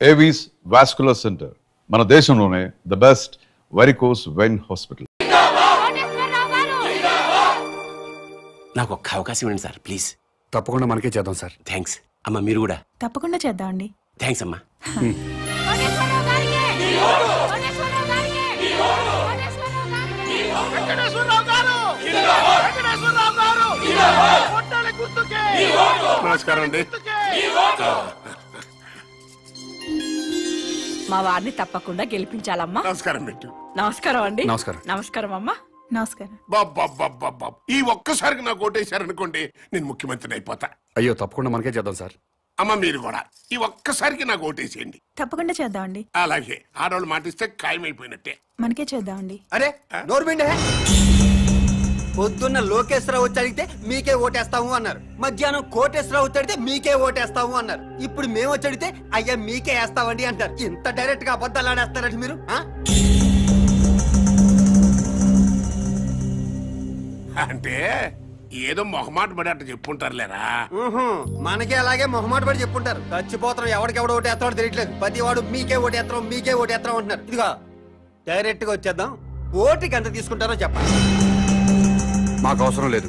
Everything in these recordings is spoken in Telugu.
ఏవీస్ వాస్కులర్ సెంటర్ మన దేశంలోనే the best varicose vein hospital. నాకు ఒక్క అవకాశం ఇవ్వండి సార్ ప్లీజ్. తప్పకుండా మనకే చేద్దాం సార్. థ్యాంక్స్ అమ్మా. మీరు కూడా తప్పకుండా చేద్దామండి. థ్యాంక్స్ అమ్మా. నమస్కారం అండి. మా వారిని తప్పకుండా గెలిపించాలమ్మా. నమస్కారం పెట్టు. నమస్కారం అండి. నమస్కారం. నమస్కారం అమ్మా. నమస్కారం. బాబా ఈ ఒక్కసారికి నాకు ఓటేశారనుకోండి, నేను ముఖ్యమంత్రిని అయిపోతా. అయ్యో తప్పకుండా మనకే చేద్దాం సార్. అమ్మ మీరు కూడా ఈ ఒక్కసారికి నాకు ఓటేసేయండి. తప్పకుండా చేద్దామండి. అలాగే ఆడవాళ్ళు మాటిస్తే ఖాయమైపోయినట్టే. మనకే చేద్దామండి. అరే నోర్మిండే, పొద్దున్న లోకేశ్వరరావు వచ్చి అడిగితే మీకే ఓటేస్తాము అన్నారు. మధ్యాహ్నం కోటేశ్వరరావు వచ్చి అడిగితే మీకే ఓటేస్తాము అన్నారు. ఇప్పుడు మేము వచ్చి అడిగితే అయ్యా మీకే వేస్తామండి అంటారు. ఇంత డైరెక్ట్ గా అబద్ధాలు ఆడేస్తారండి మీరు. అంటే ఏదో మొహమాట పడి అట్ట చెప్పుంటారులేరా. మనకే అలాగే మొహమాట పడి చెప్పుంటారు. చచ్చిపోతాం, ఎవడికెవడు ఓటేస్తాడో తెలియట్లేదు. ప్రతి వాడు మీకే ఓటేస్తాం మీకే ఓటేస్తాం అంటున్నారు. ఇదిగో డైరెక్ట్ గా వచ్చేద్దాం. ఓటుకి ఎంత తీసుకుంటారో చెప్పండి. మాకు అవసరం లేదు.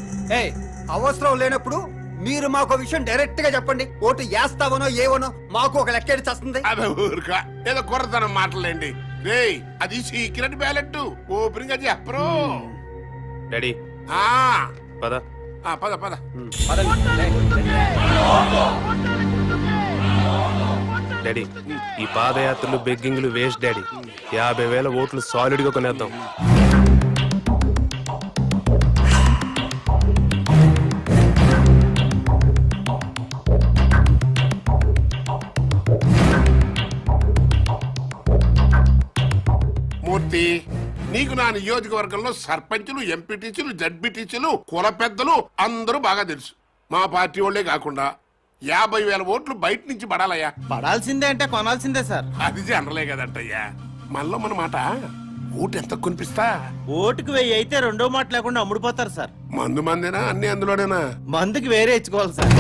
అవసరం లేనప్పుడు మీరు మాకు విషయం డైరెక్ట్ గా చెప్పండి. ఓటు వేస్తావనో ఏవనో మాకు ఒక లెక్కేది వస్తుంది. అదే ఊరుకా ఏదో కుర్రతనం మాటలేండి. రేయ్ అది సీక్రెట్ బ్యాలెట్, ఓపెనింగ్ గా చెప్పరు. డాడీ పద పద పద. డాడీ ఈ పాదయాత్రలు బెగ్గింగ్లు వేస్ట్ డాడీ. 50,000 ఓట్లు సాలిడ్ గా కొనేద్దాం. మూర్తి, నీకు నా నియోజకవర్గంలో సర్పంచులు, ఎంపీటీసీలు, జడ్పీటీసీలు, కుల పెద్దలు అందరూ బాగా తెలుసు. మా పార్టీ వాళ్ళే కాకుండా 50,000 ఓట్లు బయట నుంచి పడాలయ్యా. పడాల్సిందే అంటే కొనాల్సిందే సార్. అది జనరలే కదంటయ్యా. మనలో మన మాట ఓటు ఎంత కొనిపిస్తా. ఓటుకు 1000 అయితే రెండో మాట లేకుండా అమ్ముడుపోతారు సార్. మందు మందేనా అన్ని అందులోనేనా? మందుకి వేరే ఇచ్చుకోవాలి సార్.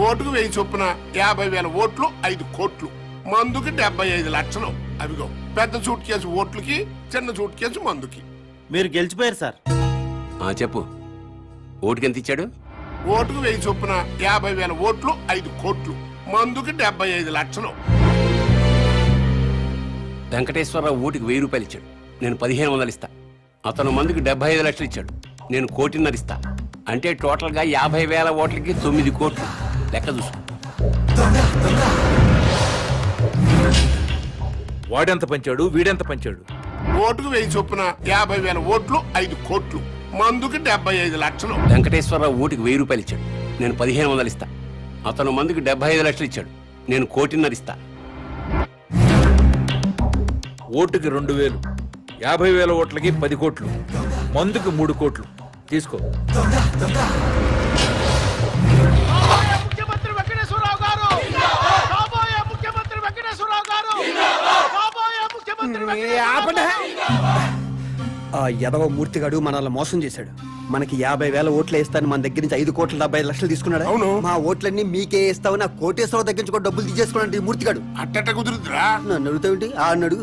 ఓటుకు 1000 చొప్పున 50,000 ఓట్లు 5 కోట్లు. మందుకి 75 లక్షలు. అవిగో పెద్ద సూట్ కేసు ఓట్లకి, చిన్న సూట్ కేసు మందుకి. మీరు గెలిచిపోయారు సార్. చెప్పు, ఓటుకి ఎంత ఇచ్చాడు? ఓటుకు 1000 చొప్పున 50,000 ఓట్లు 5 కోట్లు. మందుకి 75 లక్షలు. వెంకటేశ్వరరావు ఓటుకి 1000 రూపాయలు ఇచ్చాడు, నేను 1500 ఇస్తా. అతను మందుకి 75 లక్షలు ఇచ్చాడు, నేను 1,50,000 ఇస్తా. అంటే టోటల్ గా 50,000 ఓట్లకి 9 కోట్లు. లెక్క చూసుకో. వాడెంత పంచాడు, వీడెంత పంచాడు? ఓటుకు 1000 చొప్పున 50,000 ఓట్లు 5 కోట్లు. మందుకి 75 లక్షలు. వెంకటేశ్వరరావు ఓటుకి 1000 రూపాయలు ఇచ్చాడు, నేను 1500 ఇస్తా. అతను మందుకి 75 లక్షలు ఇచ్చాడు, నేను 1,50,000 ఇస్తా. ఓటుకి 2,000, 50,000 ఓట్లకి 10 కోట్లు, మందుకి 3 కోట్లు. తీసుకో. ఆ యదవ మూర్తిగాడు మనల్ని మోసం చేశాడు. మనకి 50,000 ఓట్లు వేస్తాను మన దగ్గర నుంచి 5,75 లక్షలు తీసుకున్నాడు. అవును. మా ఓట్లన్నీ మీకే వేస్తావు, నా కోటేశ్వరరావు దగ్గర నుంచి కూడా డబ్బులు తీసేసుకున్నాడు ఈ మూర్తిగాడు. అట్టట కుదురుతురా? నన్ను అడుగుతావేంటి? అన్నాడు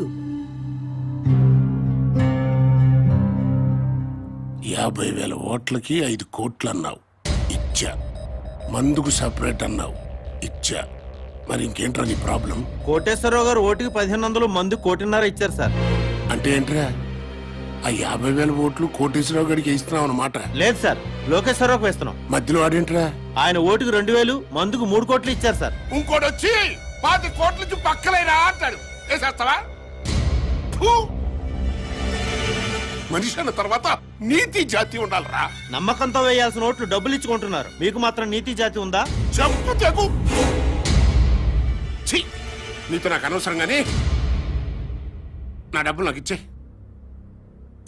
50,000 ఓట్లకి 5 కోట్లు అన్నావు, ఇచ్చా. మందుకు సపరేట్ అన్నావు, ఇచ్చా. మరి ఇంకేంట్రా నీ ప్రాబ్లం? కోటేశ్వరరావు గారు ఓటుకి 1,500, మందు 1,50,000 ఇచ్చారు సార్. అంటే ఏంట్రా, ఆ 50,000 ఓట్లు కోటేశ్వరరావు గడికి ఇస్తున్నావు అన్నమాట? లేదు సార్, లోకేశ్వరరావుకి వేస్తున్నాం. మధ్యలో ఆడేంట్రా? ఆయన ఓటుకి 2,000, మందుకు 3 కోట్లు ఇచ్చారు సార్. ఇంకోటి వచ్చి 10 కోట్ల నుంచి పక్కలేనా అంటాడు. వేసేస్తావా? మనిషి అన్న తర్వాత నీతి జాతి ఉండాలరా. నమ్మకంతో వేయాల్సిన ఓట్లు డబ్బులు ఇచ్చుకుంటున్నారు, మీకు మాత్రం నీతి జాతి ఉందా? చెప్పు తెగు. నీతో నాకు అనవసరం గానీ నా డబ్బులు నాకు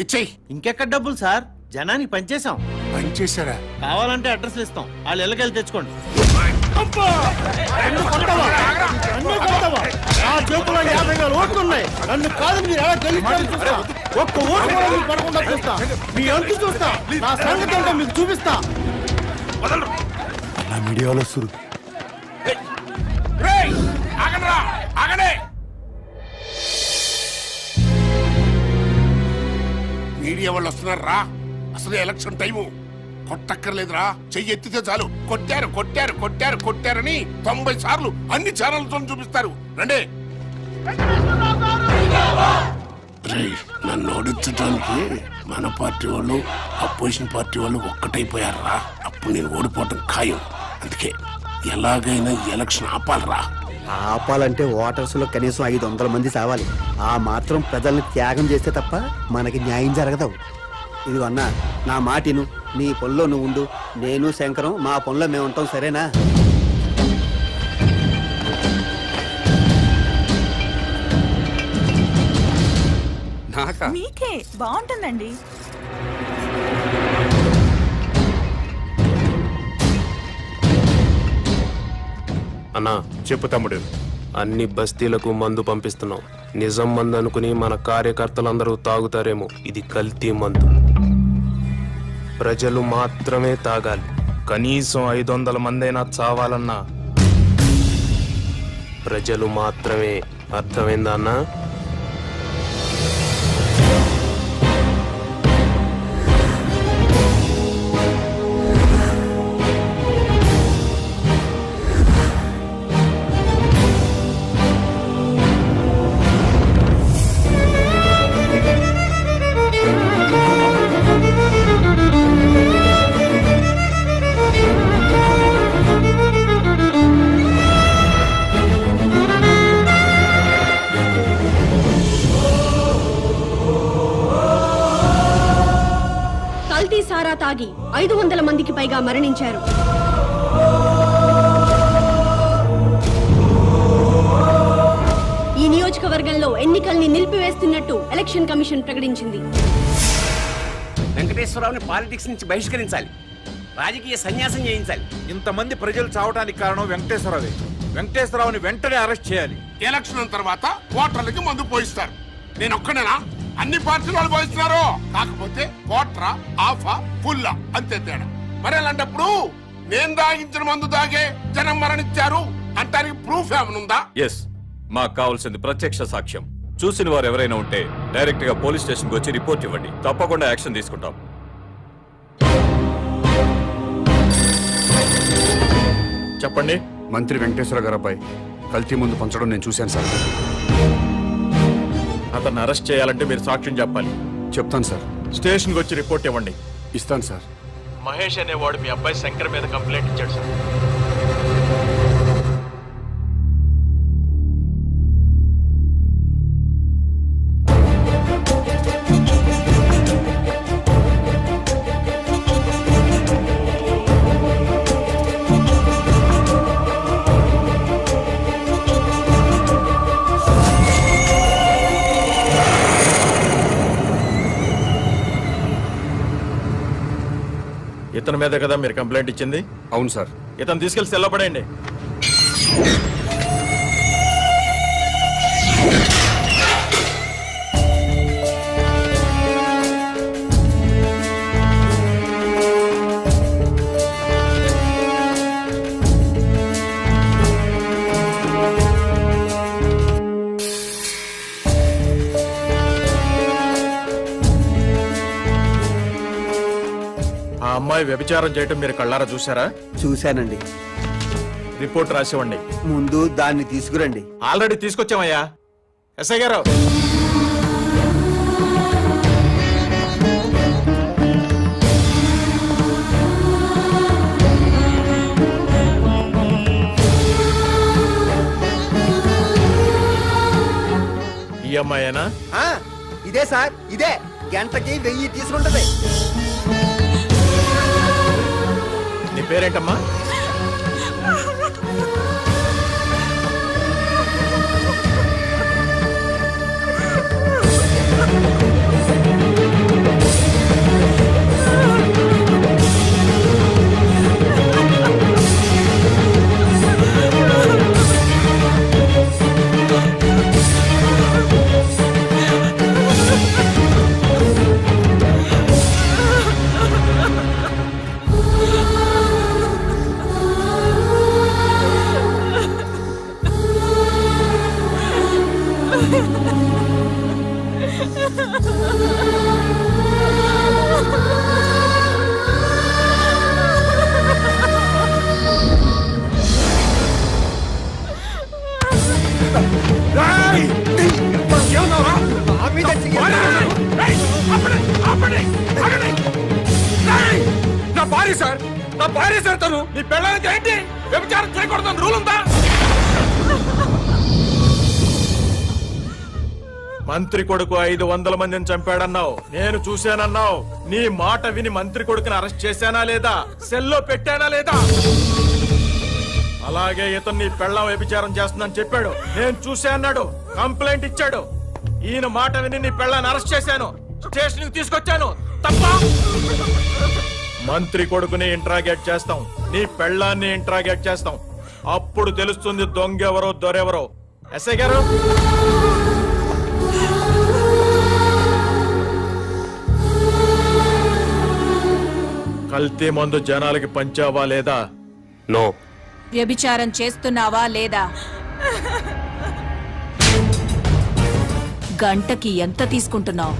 ఇచ్చేయి. ఇంకెక్కడ డబ్బులు సార్? జనానికి పనిచేసాం. పనిచేశారా? కావాలంటే అడ్రస్ ఇస్తాం, వాళ్ళు ఎల్లకెళ్ళి తెచ్చుకోండి. నన్ను కాదు మీరు ఎలా గెలుస్తారో చూస్తా. ఒక్క ఓటు కూడా మీకు పడకుండా చూస్తా. మీ అంతు చూస్తా. నా సంగతి ఏంటో మీకు చూపిస్తా. రేయ్, ఆగండ్రా, ఆగండి. మీడియా వాళ్ళు వస్తున్నారా? అసలు ఎలక్షన్ టైము. కొట్టక్కర్లేదురా, చెయ్యి ఎత్తితే చాలు కొట్టారు కొట్టారు కొట్టారు కొట్టారని 90 సార్లు అన్ని ఛానల్తో చూపిస్తారు. రండి. రేయ్, నన్ను ఓడించడానికి మన పార్టీ వాళ్ళు అపోజిషన్ పార్టీ వాళ్ళు ఒక్కటైపోయారా? అప్పుడు నేను ఓడిపోవటం ఖాయం. అందుకే ఎలాగైనా ఎలక్షన్ ఆపాలరా. ఆపాలంటే ఓటర్స్ లో కనీసం 500 మంది సావాలి. ఆ మాత్రం ప్రజల్ని త్యాగం చేస్తే తప్ప మనకి న్యాయం జరగదు. ఇదిగో అన్నా, నా మాటిను. నీ పొల్లో నువ్వు ఉండు, నేను శంకరం మా పొల్లో మేము ఉంటాం, సరేనా? నాకా? మీకే బాగుంటుందండి. అన్నా చెప్పు తమ్ముడు. అన్ని బస్తీలకు మందు పంపిస్తున్నాం. నిజం మందు అనుకుని మన కార్యకర్తలందరూ తాగుతారేమో. ఇది కల్తీ మందు. ప్రజలు మాత్రమే తాగాలి. కనీసం 500 మందైనా చావాలన్నా ప్రజలు మాత్రమే. అర్థమైందా అన్నా? కల్తీ సారా తాగి 500 మందికి పైగా మరణించారు. ఈ నియోజకవర్గంలో ఎన్నికల్ని నిలిపివేస్తున్నట్టు ఎలక్షన్ కమిషన్ ప్రకటించింది. వెంకటేశ్వరరావుని పాలిటిక్స్ నుంచి బహిష్కరించాలి. రాజకీయ సన్యాసం చేయించాలి. ఇంతమంది ప్రజలు చావడానికి కారణం వెంకటేశ్వరరావే. వెంకటేశ్వరరావుని వెంటనే అరెస్ట్ చేయాలి. ఎలక్షన్ తర్వాత ఓటర్లకి మందు పోయిస్తారు. నేను ఒక్కనేనా? అన్ని పార్టీలు వాళ్ళు పోయిస్తున్నారు. కాకపోతే ఓటరా, ఆఫా, ఫుల్లా అంతే తేడా. మరి అలాంటప్పుడు నేను తాగించిన మందు తాగే జనం మరణించారు అంటానికి ప్రూఫ్ ఏమనుందా? ఎస్, మాకు కావాల్సింది ప్రత్యక్ష సాక్ష్యం. చూసిన వారు ఎవరైనా ఉంటే డైరెక్ట్ గా పోలీస్ స్టేషన్ కు వచ్చి రిపోర్ట్ ఇవ్వండి. తప్పకుండా యాక్షన్ తీసుకుంటాం. చెప్పండి. మంత్రి వెంకటేశ్వర గారు అబ్బాయి కల్తీ ముందు పంచడం నేను చూశాను సార్. అతన్ని అరెస్ట్ చేయాలంటే మీరు సాక్ష్యం చెప్పాలి. చెప్తాను సార్. స్టేషన్కి వచ్చి రిపోర్ట్ ఇవ్వండి. ఇస్తాను సార్. మహేష్ అనేవాడు మీ అబ్బాయి శంకర్ మీద కంప్లైంట్ ఇచ్చాడు సార్. ఇతని మీద కదా మీరు కంప్లైంట్ ఇచ్చింది? అవును సార్. ఇతను తీసుకెళ్లి సెల్లో పడేయండి. ఆ అమ్మాయి వ్యభిచారం చేయటం మీరు కళ్ళారా చూసారా? చూశానండి. రిపోర్ట్ రాసివ్వండి. ముందు దాన్ని తీసుకురండి. ఆల్రెడీ తీసుకొచ్చామయ్యా. ఎస్ఐ గారు, ఈ అమ్మాయేనా? ఇదే సార్, ఇదే. గంటకి 1000 తీసుకుంటది. నీ పేరేంటమ్మా? చెప్తా రేయ్! ఏమన్నావురా? నా మీద నా భార్య సార్, నా భార్య సార్ తను. నీ పెళ్ళానికి ఏంటి వ్యభిచారం చేయకూడదని రూల్ ఉందా? మంత్రి కొడుకు 500 మందిని చంపాడన్నావు, నేను చూశానన్నావు. నీ మాట విని మంత్రి కొడుకుని అరెస్ట్ చేశానా లేదా, సెల్లో పెట్టానా లేదా? అలాగే ఇతను నీ పెళ్ళం వ్యభిచారం చేస్తుందని చెప్పాడు, నేను చూసా అన్నాడు, కంప్లైంట్ ఇచ్చాడు. ఈయన మాట విని నీ పెళ్ళాన్ని అరెస్ట్ చేశాను, స్టేషన్ కి తీసుకొచ్చాను. తప్ప? మంత్రి కొడుకుని ఇంట్రాగేట్ చేస్తాం, నీ పెళ్ళాన్ని ఇంట్రాగేట్ చేస్తాం. అప్పుడు తెలుస్తుంది దొంగెవరో దొరెవరో. ఎస్ఐ గారు, కల్తీ మందు జనాలకి పంచావా లేదా? నో. వ్యభిచారం చేస్తున్నావా లేదా? గంటకి ఎంత తీసుకుంటున్నావు?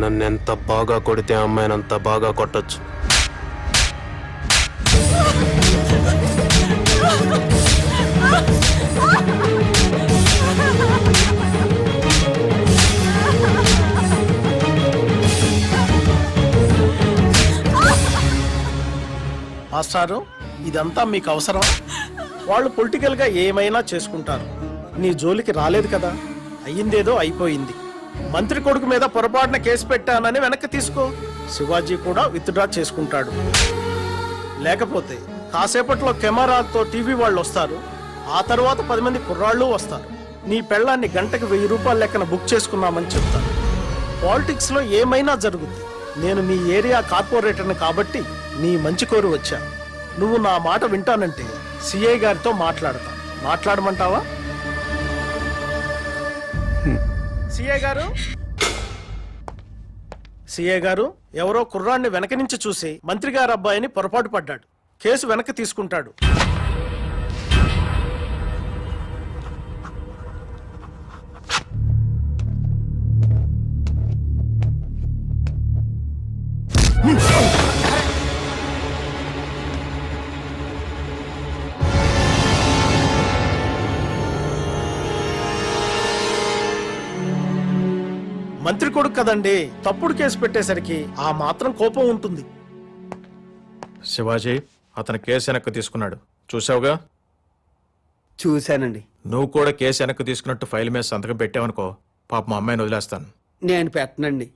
నన్నెంత బాగా కొడితే అమ్మాయినంత బాగా కొట్టొచ్చు. మాస్టారు, ఇదంతా మీకు అవసరం? వాళ్ళు పొలిటికల్ గా ఏమైనా చేసుకుంటారు, నీ జోలికి రాలేదు కదా. అయ్యిందేదో అయిపోయింది. మంత్రి కొడుకు మీద పొరపాటున కేసు పెట్టానని వెనక్కి తీసుకో. శివాజీ కూడా విత్డ్రా చేసుకుంటాడు. లేకపోతే కాసేపట్లో కెమెరాతో టీవీ వాళ్ళు వస్తారు, ఆ తర్వాత 10 మంది కుర్రాళ్ళు వస్తారు. నీ పెళ్ళాన్ని గంటకి 1000 రూపాయల లెక్కన బుక్ చేసుకున్నామని చెప్తారు. పాలిటిక్స్ లో ఏమైనా జరుగుద్ది. నేను మీ ఏరియా కార్పొరేటర్ని కాబట్టి నీ మంచి కోరి వచ్చా. నువ్వు నా మాట వింటానంటే సిఐ గారితో మాట్లాడతా. మాట్లాడమంటావా? సిఐ గారు, సిఐ గారు, ఎవరో కుర్రాన్ని వెనక నుంచి చూసి మంత్రి గారి అబ్బాయిని పొరపాటు పడ్డాడు, కేసు వెనక్కి తీసుకుంటాడు. మంత్రి కొడుకు కదండి, తప్పుడు కేసు పెట్టేసరికి ఆ మాత్రం కోపం ఉంటుంది. శివాజీ, అతను కేసు వెనక్కి తీసుకున్నాడు, చూసావుగా? చూశానండి. నువ్వు కూడా కేసు వెనక్కి తీసుకున్నట్టు ఫైల్ మీద సంతకం పెట్టావనుకో, పాప మా అమ్మాయిని వదిలేస్తాను. నేను పెట్టనండి.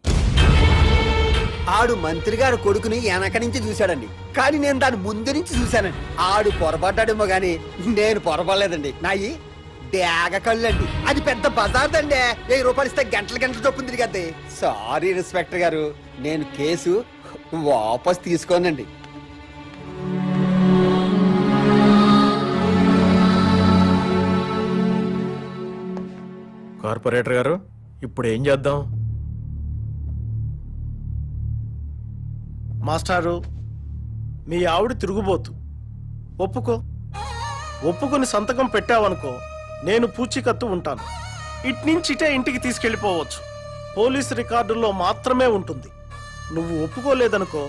ఆడు మంత్రి గారు కొడుకుని వెనక నుంచి చూశాడండి, కానీ నేను దాని ముందు నుంచి చూశానండి. ఆడు పొరపడ్డాడేమో గాని నేను పొరపడలేదండి. నాయి డేగ కళ్ళండి. అది పెద్ద బజార్దండి. 1000 రూపాయలు ఇస్తే గంటల గంటల చొప్పున తిరిగద్ది. సారీ ఇన్స్పెక్టర్ గారు, నేను కేసు వాపస్ తీసుకోనండి. కార్పొరేటర్ గారు, ఇప్పుడు ఏం చేద్దాం? మాస్టారు, మీ ఆవిడ తిరుగుబోతు. ఒప్పుకొని సంతకం పెట్టావనుకో, నేను పూచీకత్తు ఉంటాను. ఇట్నుంచి ఇటే ఇంటికి తీసుకెళ్లిపోవచ్చు. పోలీసు రికార్డుల్లో మాత్రమే ఉంటుంది. నువ్వు ఒప్పుకోలేదనుకో,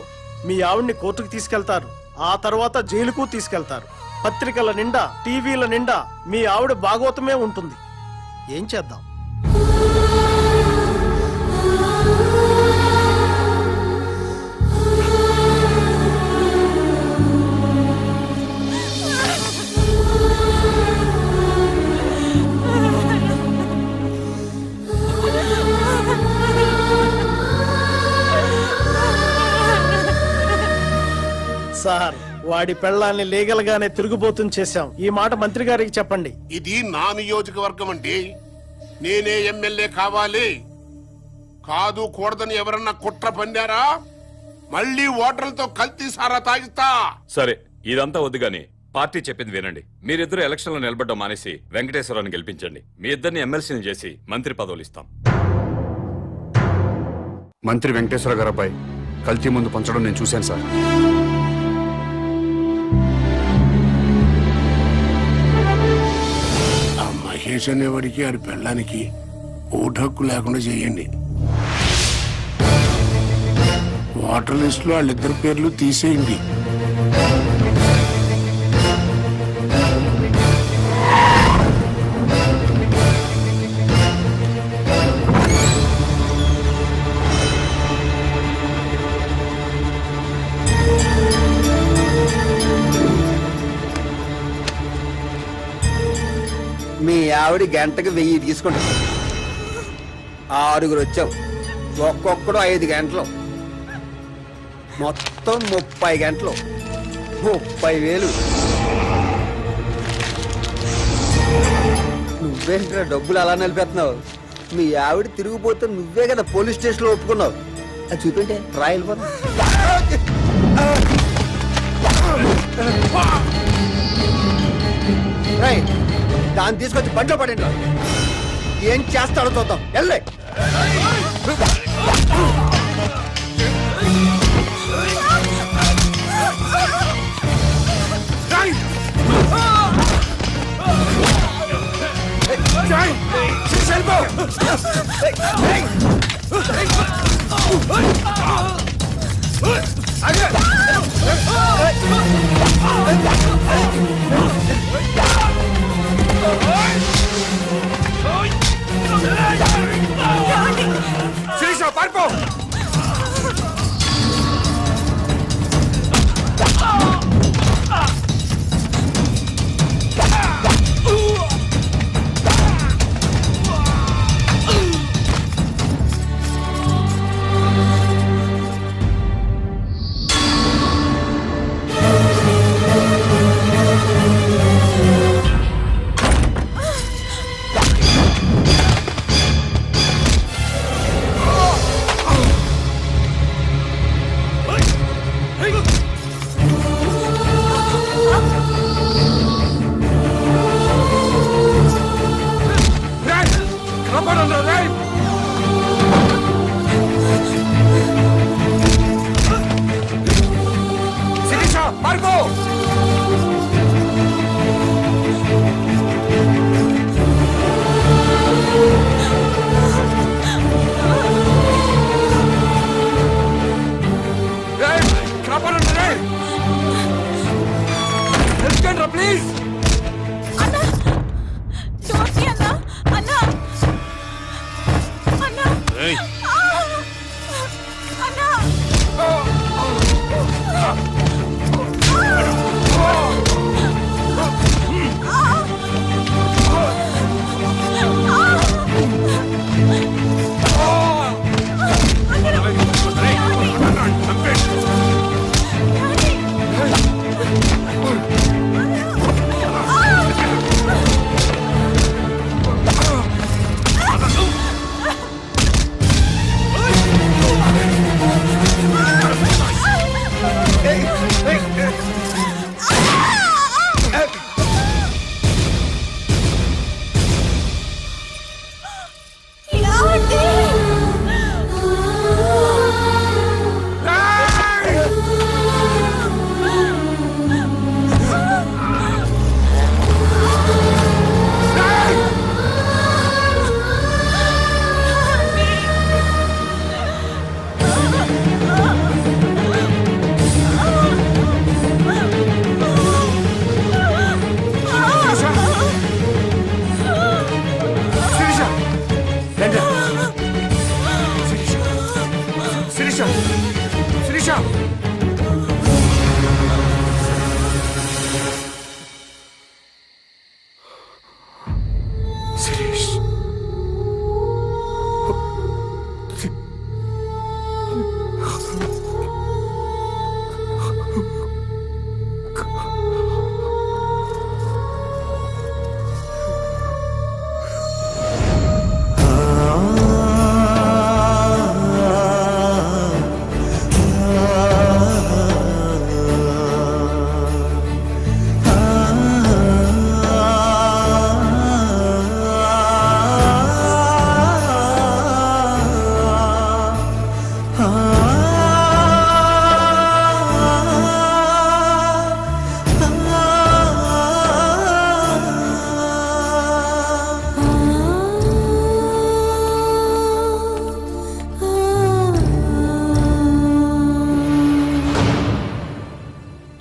మీ ఆవిడ్ని కోర్టుకు తీసుకెళ్తారు, ఆ తర్వాత జైలుకు తీసుకెళ్తారు. పత్రికల నిండా, టీవీల నిండా మీ ఆవిడ భాగవతమే ఉంటుంది. ఏం చేద్దాం? సార్, వాడి పెళ్ళాన్ని లీగల్ గానే తిరుగుబోతుని చేశాం. ఈ మాట మంత్రి గారికి చెప్పండి. ఇది నా నియోజకవర్గం అండి. నేనే ఎమ్మెల్యే కావాలి. కాదు కూడదని ఎవరన్నా కుట్ర పన్నారా, మళ్ళీ ఓటర్లతో కల్తీ సారా తాగిస్తా. సరే, ఇదంతా వద్దు గాని పార్టీ చెప్పింది వినండి. మీరిద్దరు ఎలక్షన్ లో నిలబడ్డం మానేసి వెంకటేశ్వరరావుని గెలిపించండి. మీ ఇద్దరిని ఎమ్మెల్సీని చేసి మంత్రి పదవులు ఇస్తాం. మంత్రి వెంకటేశ్వర గారి అబ్బాయి కల్తీ మందు పంచడం నేను చూశాను సార్. రాకేష్ అనేవాడికి ఆడి పెళ్ళానికి ఓటు హక్కు లేకుండా చేయండి. ఓటర్ లిస్ట్ లో వాళ్ళిద్దరి పేర్లు తీసేయండి. మీ ఆవిడ గంటకి 1000 తీసుకుంటాం. 6 వచ్చావు, ఒక్కొక్కడు 5 గంటలు, మొత్తం 30 గంటలు, 30,000. నువ్వేంట్రా డబ్బులు అలా నిలిపేస్తున్నావు? మీ ఆవిడ తిరిగిపోతే నువ్వే కదా పోలీస్ స్టేషన్లో ఒప్పుకున్నావు. అది చూపింటే ట్రయల్ పని. దాన్ని తీసుకొచ్చి బండిలో పడండి. ఏం చేస్తాడో చూద్దాం. వెళ్ళే పారిపో. ప్లీజ్ అన్నా, డోంట్ మీ అన్నా. అన్నా, అన్నా, అన్నా.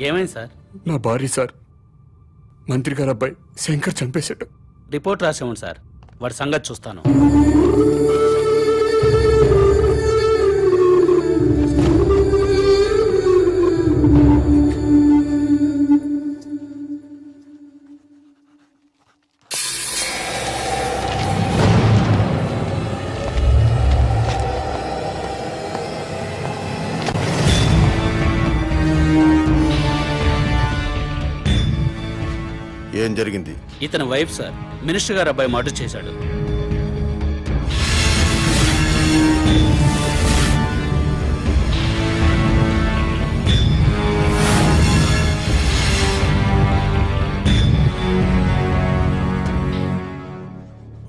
ఏమైంది సార్? నా భార్య సార్, మంత్రి గారు అబ్బాయి శంకర్ చంపేశాడు. రిపోర్ట్ రాసేవండి సార్, వాడి సంగతి చూస్తాను. ఏం జరిగింది? ఇతని వైఫ్ సార్, మినిస్టర్ గారు అబ్బాయి మర్డర్ చేశాడు.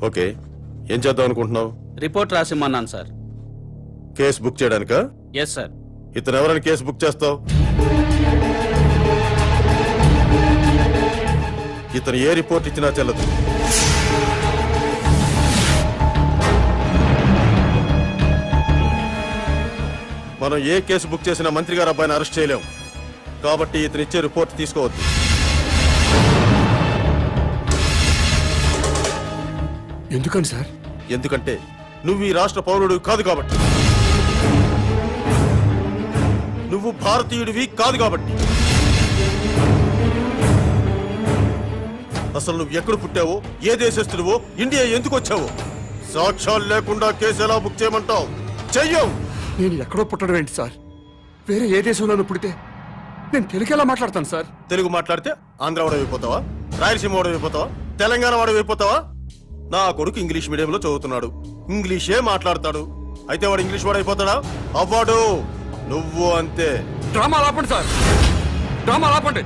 ఓకే, ఏం చేద్దాం అనుకుంటున్నావు? రిపోర్ట్ రాసిమ్మన్నాను సార్. కేసు బుక్ చేయడానికా? Yes sir. ఇతను ఎవరైనా కేసు బుక్ చేస్తావు? ఇతను ఏ రిపోర్ట్ ఇచ్చినా చెల్లదు. మనం ఏ కేసు బుక్ చేసినా మంత్రి గారు అబ్బాయిని అరెస్ట్ చేయలేం. కాబట్టి ఇతను ఇచ్చే రిపోర్ట్ తీసుకోవద్దు. ఎందుకని సార్? ఎందుకంటే నువ్వు ఈ రాష్ట్ర పౌరుడు కాదు కాబట్టి. నువ్వు భారతీయుడివి కాదు కాబట్టి. అసలు నువ్వు ఎక్కడ పుట్టావో, ఏ దేశస్తుడివో, ఇండియా ఎందుకు వచ్చావో సాక్ష్యాలు లేకుండా కేసు ఎలా బుక్ చేయమంటావు? చెయ్యం. నేను ఎక్కడో పుట్టడం ఏంటి సార్? వేరే ఏ దేశంలోనూ పుడితే నేను తెలుగు ఎలా మాట్లాడతాను సార్? తెలుగు మాట్లాడితే ఆంధ్ర వాడైపోతావా? రాయలసీమ వాడైపోతావా? తెలంగాణ వాడైపోతావా? నా కొడుకు ఇంగ్లీష్ మీడియంలో చదువుతున్నాడు, ఇంగ్లీషే మాట్లాడతాడు. అయితే వాడు ఇంగ్లీష్ వాడైపోతాడా? అవ్వాడు. నువ్వు అంతే. డ్రామా ఆపండి సార్, డ్రామా ఆపండి.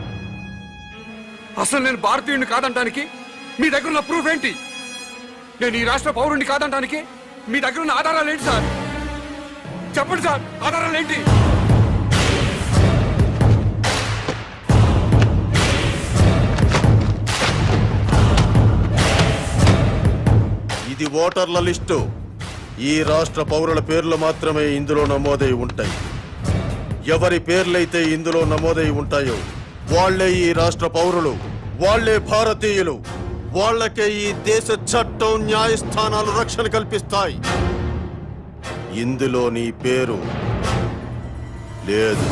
అసలు నేను భారతీయుడిని కాదంటానికి మీ దగ్గర ఉన్న ప్రూఫ్ ఏంటి? నేను ఈ రాష్ట్ర పౌరుడిని కాదంటానికి మీ దగ్గర ఉన్న ఆధారాలు ఏంటి సార్? చెప్పండి సార్, ఆధారాలు ఏంటి? ఇది ఓటర్ల లిస్టు. ఈ రాష్ట్ర పౌరుల పేర్లు మాత్రమే ఇందులో నమోదై ఉంటాయి. ఎవరి పేర్లైతే ఇందులో నమోదై ఉంటాయో వాళ్లే ఈ రాష్ట్ర పౌరులు, వాళ్లే భారతీయులు. వాళ్లకే ఈ దేశ చట్టం, న్యాయస్థానాలు రక్షణ కల్పిస్తాయి. ఇందులో నీ పేరు లేదు.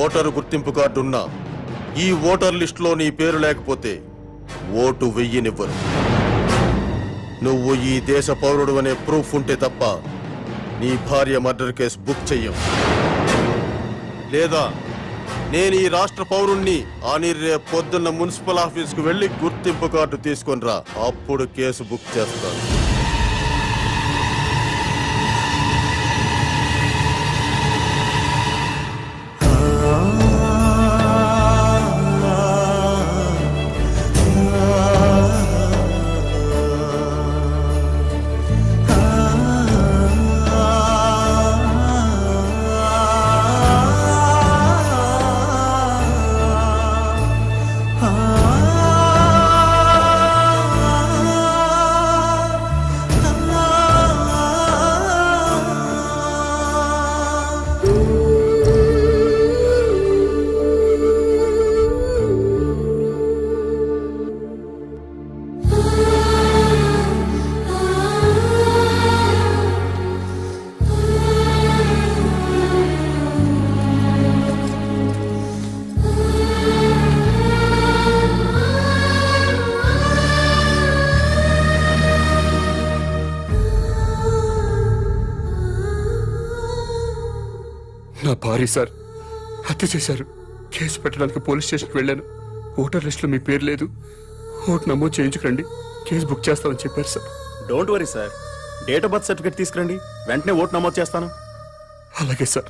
ఓటరు గుర్తింపు కార్డున్నా ఈ ఓటర్ లిస్టులో నీ పేరు లేకపోతే ఓటు వెయ్యనివ్వరు. నువ్వు ఈ దేశ పౌరుడు అనే ప్రూఫ్ ఉంటే తప్ప నీ భార్య మర్డర్ కేసు బుక్ చెయ్యం. లేదా నేను ఈ రాష్ట్ర పౌరుణ్ణి అని రేపు పొద్దున్న మున్సిపల్ ఆఫీస్కు వెళ్లి గుర్తింపు కార్డు తీసుకొని రా, అప్పుడు కేసు బుక్ చేస్తాను. నా భార్య సార్ హత్య చేశారు. కేసు పెట్టడానికి పోలీస్ స్టేషన్కి వెళ్ళాను. ఓటర్ లిస్టులో మీ పేరు లేదు, ఓటు నమోదు చేయించుకురండి, కేసు బుక్ చేస్తామని చెప్పారు sir. Don't worry sir, date of birth certificate తీసుకురండి, వెంటనే ఓటు నమోదు చేస్తాను. అలాగే సార్.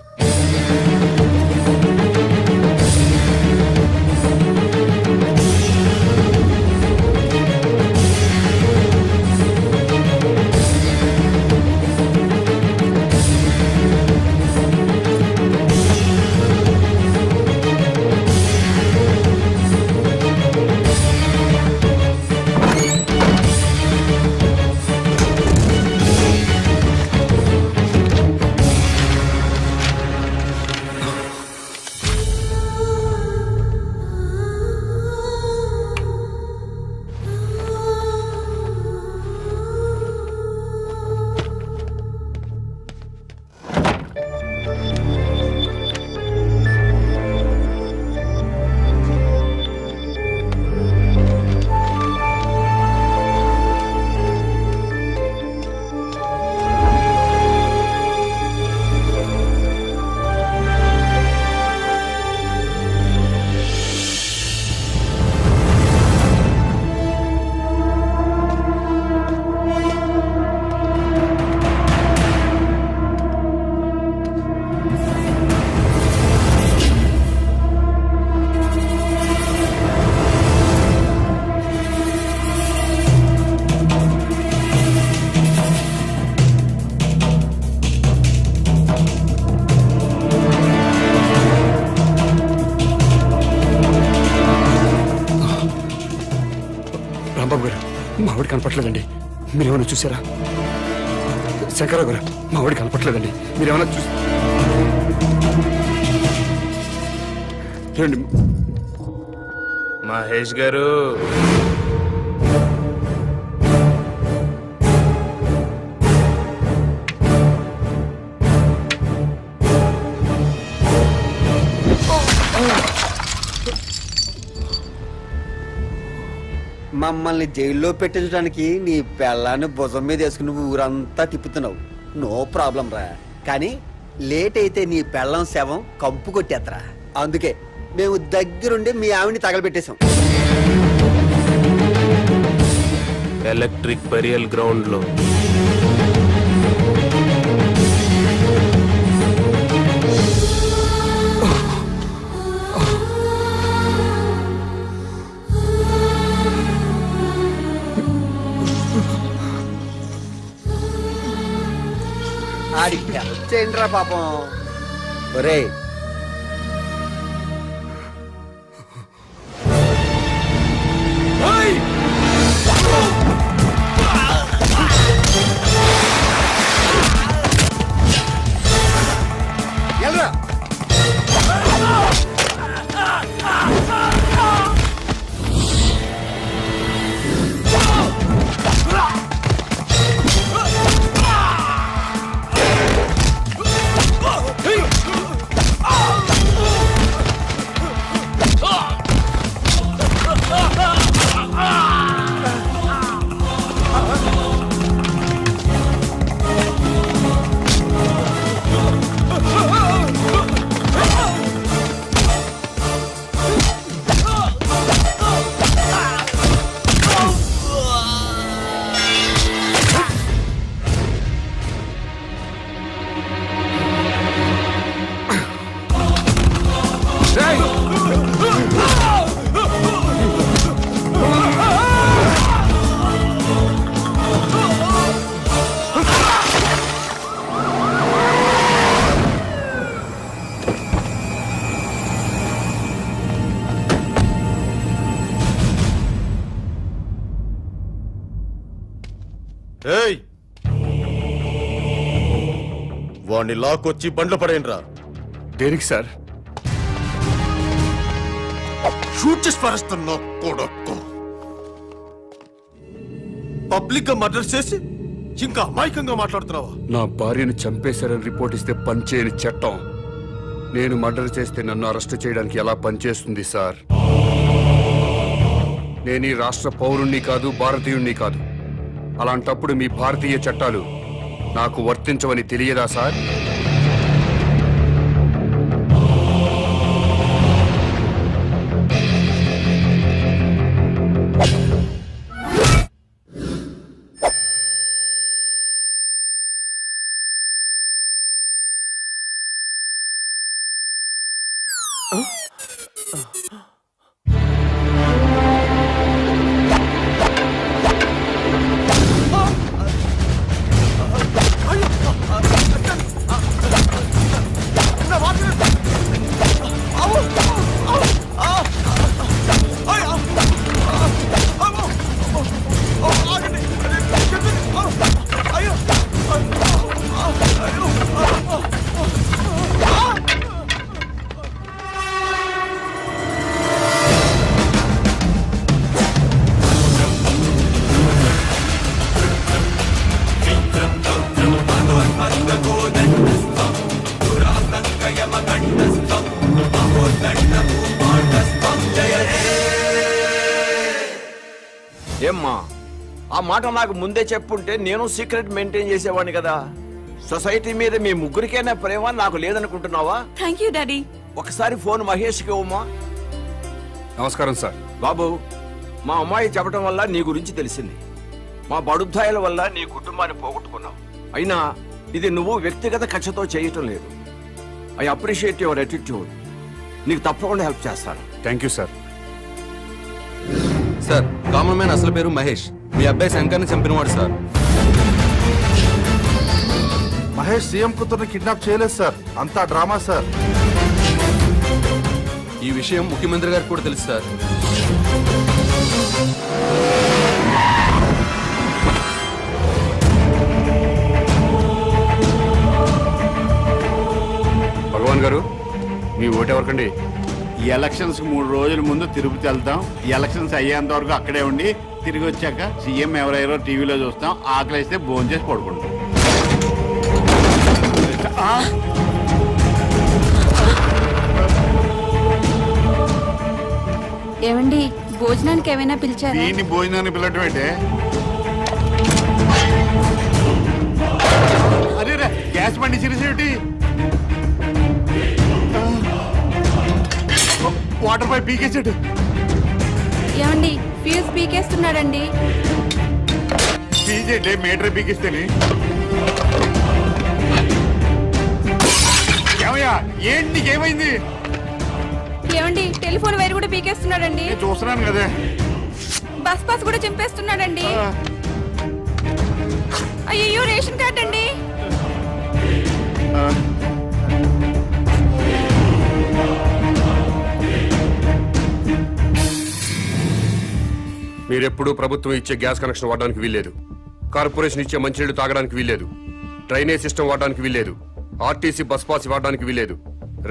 వాడు కనపట్లేదండి. మీరేమైనా చూసారా? శంకరరావు గారు, మా వాడు కనపట్లేదండి. మీరేమైనా చూసి ఏమండి? మహేష్ గారు, మమ్మల్ని జైల్లో పెట్టించడానికి నీ పెళ్ళాన్ని భుజం మీద వేసుకుని ఊరంతా తిప్పుతున్నావు. నో ప్రాబ్లం రా. కానీ లేట్ అయితే నీ పెళ్ళం శవం కంపు కొట్టేత్తరా. అందుకే మేము దగ్గరుండి మీ ఆవిని తగలబెట్టేశాం. ఎలక్ట్రిక్ బరియల్ గ్రౌండ్ లో. ఆడికి హెల్ప్ చేయండి రా పాపం. ఒరే ఎల్రా. వాడిని లాక్కొచ్చి బండ్లు పడేయండి రా. దేనికి సార్? షూట్ చేసి పరుస్తున్నా కొడుకు. పబ్లిక్ గా మర్డర్ చేసి ఇంకా అమాయకంగా మాట్లాడుతున్నావా? నా భార్యను చంపేశారని రిపోర్ట్ ఇస్తే పనిచేయని చట్టం నేను మర్డర్ చేస్తే నన్ను అరెస్ట్ చేయడానికి ఎలా పనిచేస్తుంది సార్? నేను ఈ రాష్ట్ర పౌరుణ్ణి కాదు, భారతీయుణ్ణి కాదు. అలాంటప్పుడు మీ భారతీయ చట్టాలు నాకు వర్తించవని తెలియదా సార్? ఏమ్మా, ఆ మాట నాకు ముందే చెప్పుంటే నేను సీక్రెట్ మెయింటైన్ చేసేవాడిని కదా. సొసైటీ మీద మీ ముగ్గురికైనా ప్రేమ నాకు లేదనుకుంటున్నావా? Thank you daddy. ఒకసారి ఫోన్ మహేష్కి ఇవ్వమ్మా. నమస్కారం సార్. బాబు, మా అమ్మాయి చెప్పడం వల్ల నీ గురించి తెలిసింది. మా బడుద్దాయిల వల్ల నీ కుటుంబాన్ని పోగొట్టుకున్నావు. అయినా ఇది నువ్వు వ్యక్తిగత కక్షతో చేయటం లేదు. I appreciate your attitude. నీకు తప్పకుండా హెల్ప్ చేస్తాను. Thank you sir. Sir, common man అసలు పేరు మహేష్. మీ అబ్బాయి శంకర్ని చంపినవాడు సార్. మహేష్ సీఎం కూతుర్ని కిడ్నాప్ చేయలేదు సార్, అంతా డ్రామా సార్. ఈ విషయం ముఖ్యమంత్రి గారికి కూడా తెలుసు సార్. మీ ఓటు ఎవరికండి? ఈ ఎలక్షన్స్ 3 రోజుల ముందు తిరుపతి వెళ్తాం. ఈ ఎలక్షన్స్ అయ్యేంత వరకు అక్కడే ఉండి తిరిగి వచ్చాక సీఎం ఎవరెవరో టీవీలో చూస్తాం. ఆకలిస్తే భోజనం చేసి పడుకుంటాం. ఏమండి భోజనానికి ఏమైనా పిలిచారా? దీన్ని భోజనాన్ని పిల్లటం ఏంటే? అరే రే, గ్యాస్ బండి సిరిసేటి వాటర్ పైప్ పీకేసాడు. ఏమండి ఫ్యూజ్ పీకేస్తున్నాడండి. పీకేంటే మీటర్ పీకిస్తేనే. ఏమయ్యా, ఏంటి నీకేమైంది? ఏమండి టెలిఫోన్ వైర్ కూడా పీకేస్తున్నాడండి. నేను చూస్తున్నాను కదా. బస్ పాస్ కూడా చింపేస్తున్నాడండి. అయ్యో రేషన్ కార్డ్ అండి. మీరెప్పుడూ ప్రభుత్వం ఇచ్చే గ్యాస్ కనెక్షన్ వాడడానికి వీల్లేదు. కార్పొరేషన్ ఇచ్చే మంచినీళ్లు తాగడానికి వీల్లేదు. డ్రైనేజ్ సిస్టమ్ వాడడానికి వీల్లేదు. ఆర్టీసీ బస్ పాస్ వాడడానికి వీల్లేదు.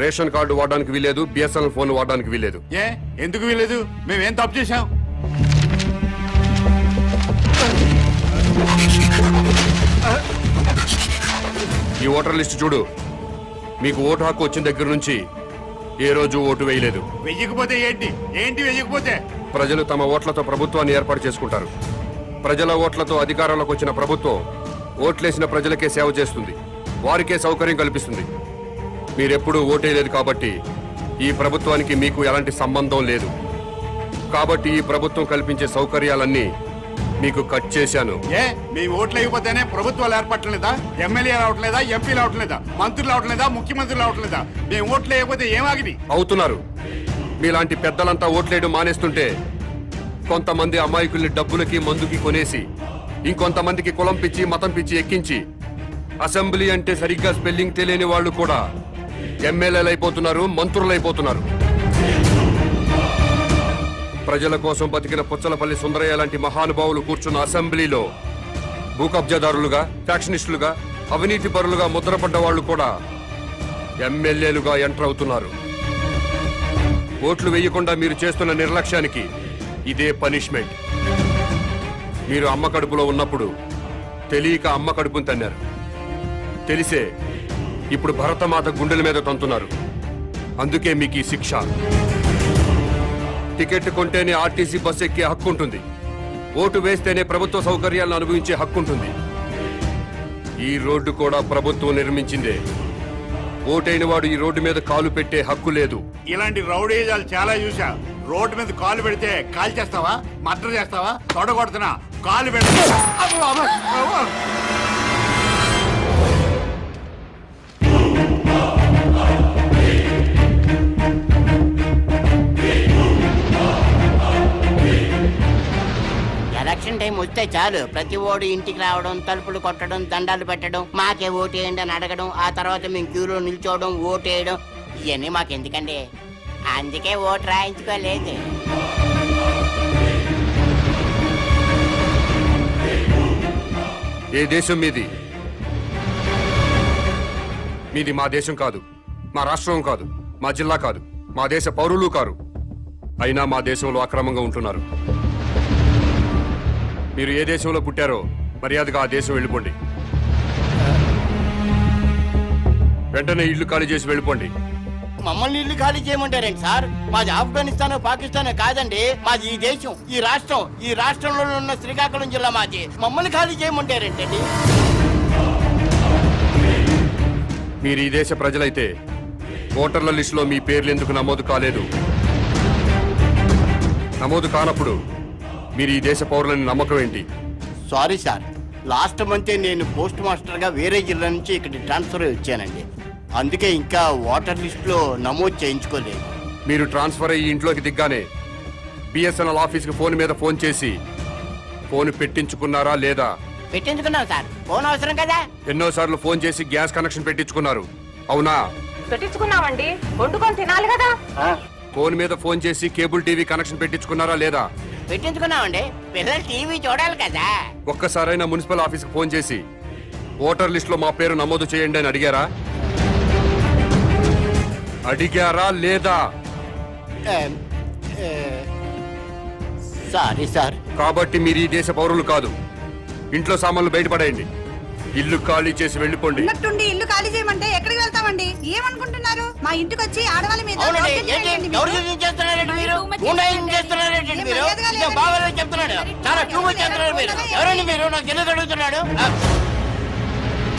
రేషన్ కార్డు వాడడానికి వీల్లేదు. బిఎస్ఎన్ఎల్ ఫోన్ వాడడానికి వీల్లేదు. ఏ ఎందుకు వీలేదు? మేమేం తప్పు చేశాం? ఈ ఓటర్ లిస్ట్ చూడు. మీకు ఓటు హక్కు వచ్చిన దగ్గర నుంచి ఏ రోజు ఓటు వేయలేదు. వెయ్యకపోతే ఏంటి? ఏంటి వెయ్యకపోతే? ప్రజలు తమ ఓట్లతో ప్రభుత్వాన్ని ఏర్పాటు చేసుకుంటారు. ప్రజల ఓట్లతో అధికారంలోకి వచ్చిన ప్రభుత్వం ఓట్లేసిన ప్రజలకే సేవ చేస్తుంది. వారికే సౌకర్యం కల్పిస్తుంది. మీరెప్పుడూ ఓటేయలేదు కాబట్టి ఈ ప్రభుత్వానికి మీకు ఎలాంటి సంబంధం లేదు. కాబట్టి ఈ ప్రభుత్వం కల్పించే సౌకర్యాలన్నీ మీకు కట్ చేశాను. ఏ మేము ఓట్లు వేయకపోతేనే ప్రభుత్వాలు ఏర్పడలేదా? ఎమ్మెల్యే రావట్లేదా? ఎంపీ రావట్లేదా? మంత్రులు రావట్లేదా? ముఖ్యమంత్రులు రావట్లేదా? మేము ఓట్లు వేయకపోతే ఏమాగిరి అవుతున్నారు. మీలాంటి పెద్దలంతా ఓట్లేయడం మానేస్తుంటే కొంతమంది అమాయకుల్ని డబ్బులకి మందుకి కొనేసి ఇంకొంతమందికి కులం పిచ్చి మతం పిచ్చి ఎక్కించి అసెంబ్లీ అంటే సరిగ్గా స్పెల్లింగ్ తెలియని వాళ్ళు కూడా ఎమ్మెల్యేలు అయిపోతున్నారు, మంత్రులైపోతున్నారు. ప్రజల కోసం బతికిన పుచ్చలపల్లి సుందరయ్య లాంటి మహానుభావులు కూర్చున్న అసెంబ్లీలో భూ కబ్జాదారులుగా, ఫ్యాక్షనిస్టులుగా, అవినీతి పరులుగా ముద్రపడ్డ వాళ్ళు కూడా ఎమ్మెల్యేలుగా ఎంటర్ అవుతున్నారు. ఓట్లు వేయకుండా మీరు చేస్తున్న నిర్లక్ష్యానికి ఇదే పనిష్మెంట్. మీరు అమ్మ కడుపులో ఉన్నప్పుడు తెలియక అమ్మ కడుపును తన్నారు. తెలిసే ఇప్పుడు భరతమాత గుండెల మీద తంతున్నారు. అందుకే మీకు ఈ శిక్ష. టికెట్ కొంటేనే ఆర్టీసీ బస్ ఎక్కే హక్కు ఉంటుంది. ఓటు వేస్తేనే ప్రభుత్వ సౌకర్యాలను అనుభవించే హక్కు ఉంటుంది. ఈ రోడ్డు కూడా ప్రభుత్వం నిర్మించిందే. ఓటైన వాడు ఈ రోడ్డు మీద కాలు పెట్టే హక్కు లేదు. ఇలాంటి రౌడీజాలు చాలా చూసా. రోడ్డు మీద కాలు పెడితే కాలు చేస్తావా? మర్డర్ చేస్తావా? తొడగొడుతున్నా కాలు పెడతా. ఎలక్షన్ టైం వస్తే చాలు ప్రతి ఓడు ఇంటికి రావడం, తలుపులు కొట్టడం, దండాలు పెట్టడం, మాకే ఓటేయండి అని అడగడం, ఆ తర్వాత మేము క్యూలో నిల్చోవడం, ఓటేయడం, ఇవన్నీ మాకెందుకండి? అందుకే ఓటు రాయించుకోలేదు. ఏ దేశం మీది? మీది మా దేశం కాదు, మా రాష్ట్రం కాదు, మా జిల్లా కాదు, మా దేశ పౌరులు కారు. అయినా మా దేశంలో అక్రమంగా ఉంటున్నారు. మీరు ఏ దేశంలో పుట్టారో మర్యాదగా ఆ దేశం వెళ్ళిపోండి. వెంటనే ఇల్లు ఖాళీ చేసి వెళ్ళిపోండి. మమ్మల్ని ఇల్లు ఖాళీ చేయమంటారేంటి సార్? మాది ఆఫ్ఘనిస్తాన్, పాకిస్తాన్ కాదండి. మాది ఈ దేశం, ఈ రాష్ట్రం. ఈ రాష్ట్రంలో ఉన్న శ్రీకాకుళం జిల్లా మాది. మమ్మల్ని ఖాళీ చేయమంటారేంటండి? మీరు ఈ దేశ ప్రజలైతే ఓటర్ల లిస్టులో మీ పేర్లు ఎందుకు నమోదు కాలేదు? నమోదు కానప్పుడు మీరు ఈ దేశ పౌరులని నమ్మకం ఏంటి? సారీ సార్, లాస్ట్ మంతే నేను పోస్ట్ మాస్టర్ గా వేరే జిల్లా నుంచి ఇక్కడ ట్రాన్స్ఫర్ వచ్చానండి. అందుకే ఇంకా ఓటర్ లిస్ట్ లో నమోదు చేయించుకోలేదు. మీరు ట్రాన్స్ఫర్ అయ్యి ఇంట్లోకి దిగ్గానే బిఎస్ఎన్ఎల్ ఆఫీస్కి ఫోన్ మీద ఫోన్ చేసి ఫోన్ పెట్టించుకున్నారా లేదా? పెట్టించుకున్నాం సార్. ఫోన్ అవసరం కదా. ఎన్నోసార్లు ఫోన్ చేసి గ్యాస్ కనెక్షన్ పెట్టించుకున్నారు, అవునా? పెట్టించుకున్నామండి, వండుకొని తినాలి కదా. ఫోన్ మీద ఫోన్ చేసి కేబుల్ టీవీ కనెక్షన్ పెట్టించుకున్నారా లేదా? పెట్టించుకున్నామండి, పిల్లలు టీవీ చూడాలి కదా. ఒక్కసారైనా మున్సిపల్ ఆఫీస్కి ఫోన్ చేసి ఓటర్ లిస్ట్ లో మా పేరు నమోదు చేయండి అని అడిగారా? అడిగారా లేదా? Sorry sir. కాబట్టి మీరు ఈ దేశ పౌరులు కాదు. ఇంట్లో సామాన్లు బయటపడేయండి. ఇల్లు ఖాళీ చేసి వెళ్ళిపోండి. ఉన్నట్టుండి ఇల్లు ఖాళీ చేయమంటే ఎక్కడికి వెళ్తామండి? ఏమనుకుంటున్నారు? మా ఇంటికి వచ్చి ఆడవాళ్ళ మీద అవునండి, దౌర్జన్యం ఏంటి? చేయండి ఎవరు మీరు. చేస్తున్నారండి మీరు? Too much గుండాయిజం చేస్తున్నారండి ఏం మీరు? మర్యాదగా ఇదే లేదండి. బాగా చెప్తున్నాడు. చాలా టూ మచ్ చేస్తున్నారు మీరు. ఎవరండి మీరు? నాకు తెలియదు అడుగుతున్నాడు.